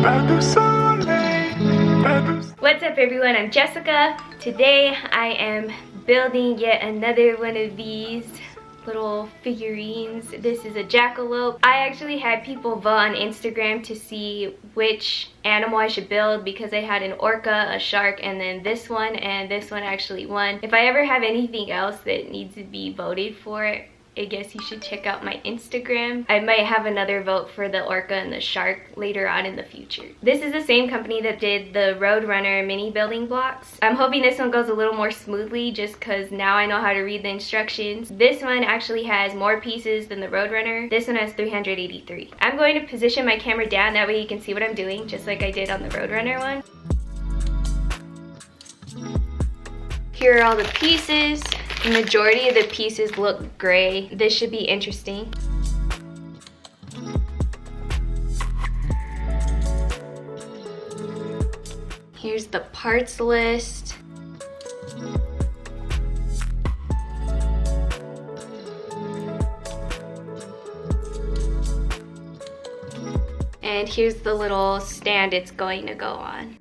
What's up everyone, I'm Jessica. Today I am building yet another one of these little figurines. This is a jackalope. I actually had people vote on Instagram to see which animal I should build because I had an orca, a shark, and then this one, and this one actually won. If I ever have anything else that needs to be voted for, I guess you should check out my Instagram. I might have another vote for the orca and the shark later on in the future. This is the same company that did the Roadrunner mini building blocks. I'm hoping this one goes a little more smoothly just because now I know how to read the instructions. This one actually has more pieces than the Roadrunner. This one has 383. I'm going to position my camera down, that way you can see what I'm doing, just like I did on the Roadrunner one. Here are all the pieces. The majority of the pieces look gray. This should be interesting. Here's the parts list. And here's the little stand it's going to go on.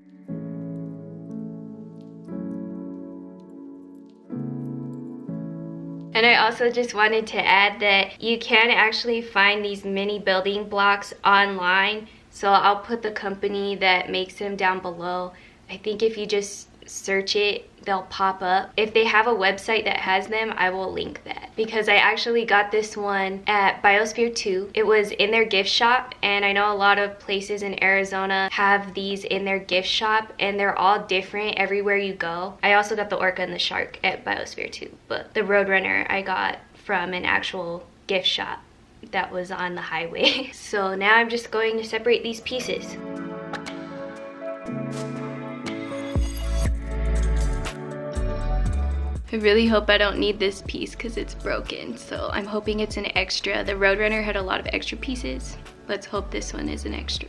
And I also just wanted to add that you can actually find these mini building blocks online. So I'll put the company that makes them down below. I think if you just search it, they'll pop up. If they have a website that has them, I will link that. Because I actually got this one at Biosphere 2. It was in their gift shop, and I know a lot of places in Arizona have these in their gift shop, and they're all different everywhere you go. I also got the orca and the shark at Biosphere 2, but the Roadrunner I got from an actual gift shop that was on the highway. So now I'm just going to separate these pieces. I really hope I don't need this piece because it's broken, so I'm hoping it's an extra. The Roadrunner had a lot of extra pieces. Let's hope this one is an extra.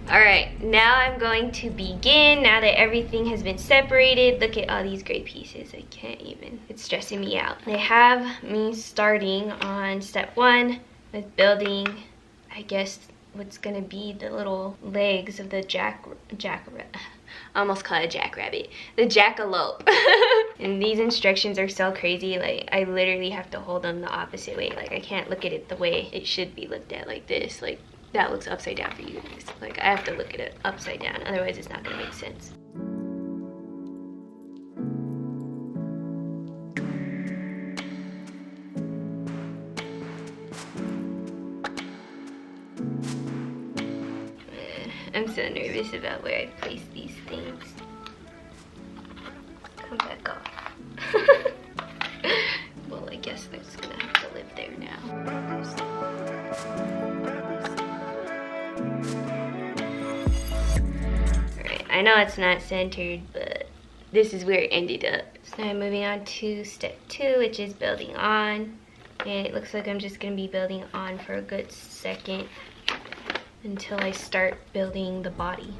Alright, now I'm going to begin. Now that everything has been separated, look at all these gray pieces. I can't even, it's stressing me out. They have me starting on step 1 with building, I guess, what's gonna be the little legs of the I almost call it a jackrabbit. The jackalope. And these instructions are so crazy. Like, I literally have to hold them the opposite way. Like, I can't look at it the way it should be looked at, like this. Like, that looks upside down for you guys. Like, I have to look at it upside down, otherwise it's not gonna make sense. I'm so nervous about where I place these things. Come back off. Well, I guess that's gonna have to live there now. I know it's not centered, but this is where it ended up. So now I'm moving on to step 2, which is building on. And it looks like I'm just gonna be building on for a good second until I start building the body.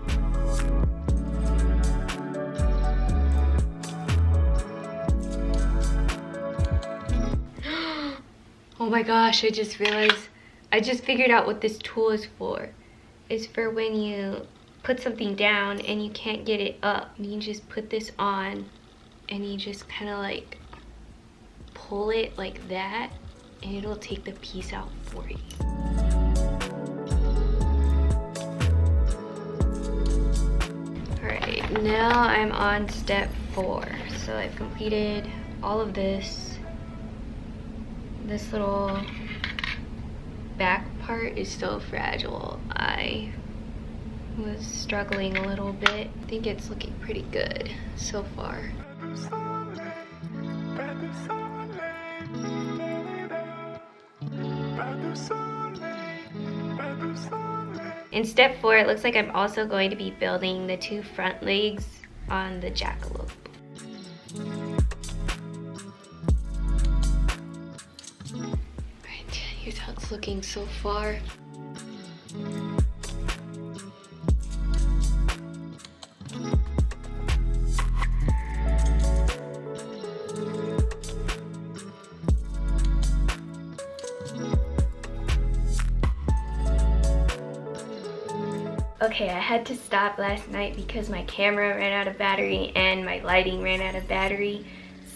Oh my gosh, I just realized, I just figured out what this tool is for. It's for when you put something down and you can't get it up. You just put this on and you just kind of like pull it like that and it'll take the piece out for you. Alright, now I'm on step 4. So I've completed all of this. This little back part is so fragile. I was struggling a little bit. I think it's looking pretty good so far. In step 4, it looks like I'm also going to be building the 2 front legs on the jackalope. Right, here's how it's looking so far. Okay, I had to stop last night because my camera ran out of battery and my lighting ran out of battery.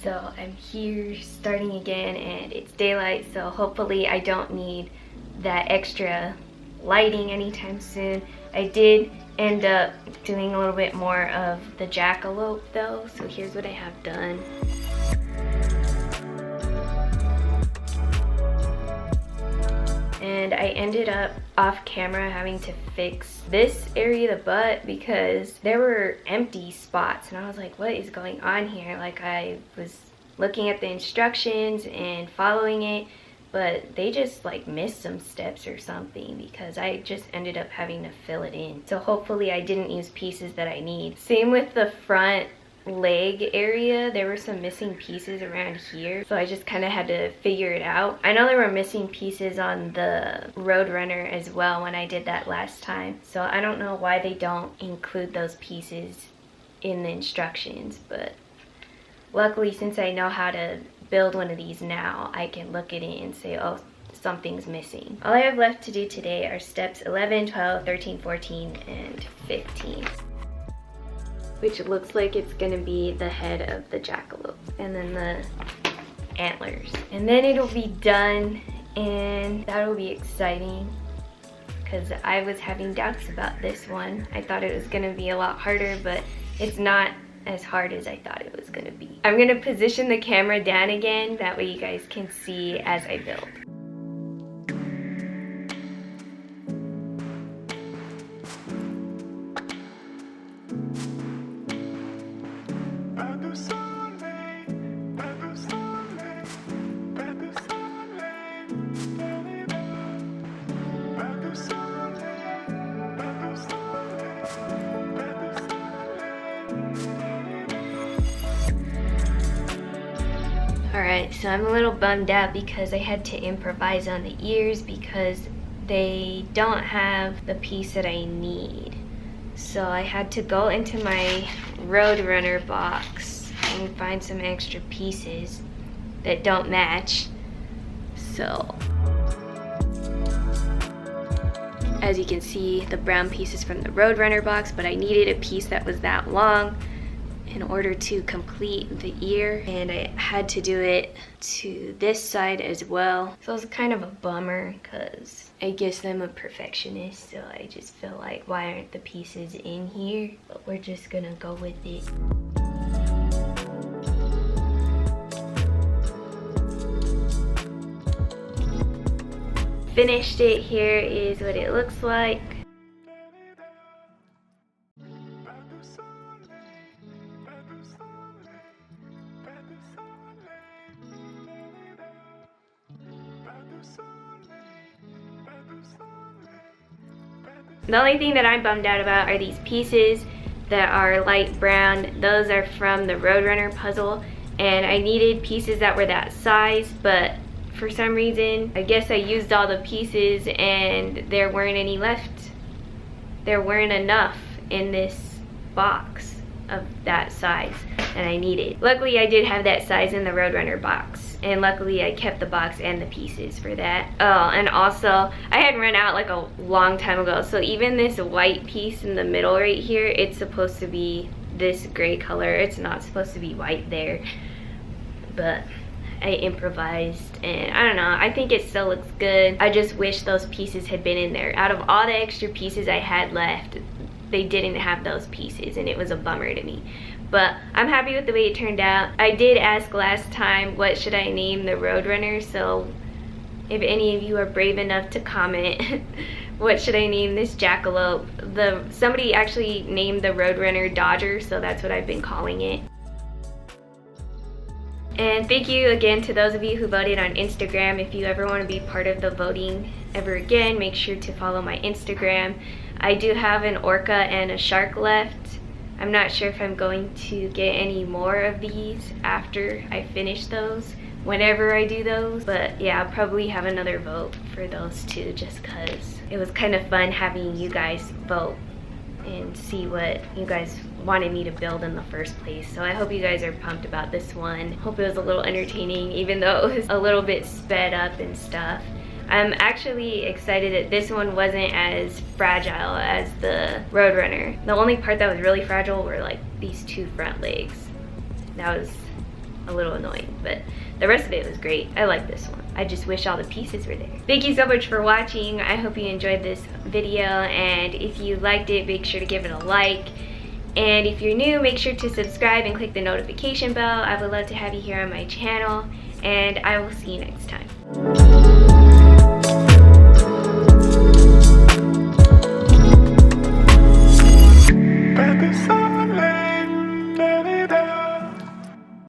So I'm here starting again and it's daylight, so hopefully I don't need that extra lighting anytime soon. I did end up doing a little bit more of the jackalope though, so here's what I have done. And I ended up off camera having to fix this area of the butt because there were empty spots and I was like, what is going on here? Like, I was looking at the instructions and following it, but they just like missed some steps or something because I just ended up having to fill it in. So hopefully I didn't use pieces that I need. Same with the front leg area, there were some missing pieces around here, so I just kind of had to figure it out. I know there were missing pieces on the Roadrunner as well when I did that last time, so I don't know why they don't include those pieces in the instructions, but luckily since I know how to build one of these now, I can look at it and say, oh, something's missing. All I have left to do today are steps 11, 12, 13, 14, and 15. Which looks like it's gonna be the head of the jackalope and then the antlers. And then it'll be done and that'll be exciting because I was having doubts about this one. I thought it was gonna be a lot harder, but it's not as hard as I thought it was gonna be. I'm gonna position the camera down again, that way you guys can see as I build. Alright, so I'm a little bummed out because I had to improvise on the ears because they don't have the piece that I need. So I had to go into my Roadrunner box and find some extra pieces that don't match. So, as you can see, the brown piece is from the Roadrunner box, but I needed a piece that was that long in order to complete the ear, and I had to do it to this side as well. So it was kind of a bummer because I guess I'm a perfectionist, so I just feel like, why aren't the pieces in here? But we're just gonna go with it. Finished it. Here is what it looks like. The only thing that I'm bummed out about are these pieces that are light brown. Those are from the Roadrunner puzzle, and I needed pieces that were that size, but for some reason, I guess I used all the pieces and there weren't any left. There weren't enough in this box of that size that I needed. Luckily, I did have that size in the Roadrunner box, and luckily I kept the box and the pieces for that. Oh, and also, I had run out like a long time ago, so even this white piece in the middle right here, it's supposed to be this gray color. It's not supposed to be white there, but I improvised, and I don't know, I think it still looks good. I just wish those pieces had been in there. Out of all the extra pieces I had left, they didn't have those pieces, and it was a bummer to me. But I'm happy with the way it turned out. I did ask last time, what should I name the Roadrunner? So if any of you are brave enough to comment, what should I name this jackalope? Somebody actually named the Roadrunner Dodger, so that's what I've been calling it. And thank you again to those of you who voted on Instagram. If you ever want to be part of the voting ever again, make sure to follow my Instagram. I do have an orca and a shark left. I'm not sure if I'm going to get any more of these after I finish those, whenever I do those. But yeah, I'll probably have another vote for those two, just because it was kind of fun having you guys vote and see what you guys wanted me to build in the first place. So I hope you guys are pumped about this one. Hope it was a little entertaining, even though it was a little bit sped up and stuff. I'm actually excited that this one wasn't as fragile as the Roadrunner. The only part that was really fragile were like these two front legs. That was a little annoying, but the rest of it was great. I like this one. I just wish all the pieces were there. Thank you so much for watching. I hope you enjoyed this video, and if you liked it, make sure to give it a like. And if you're new, make sure to subscribe and click the notification bell. I would love to have you here on my channel, and I will see you next time.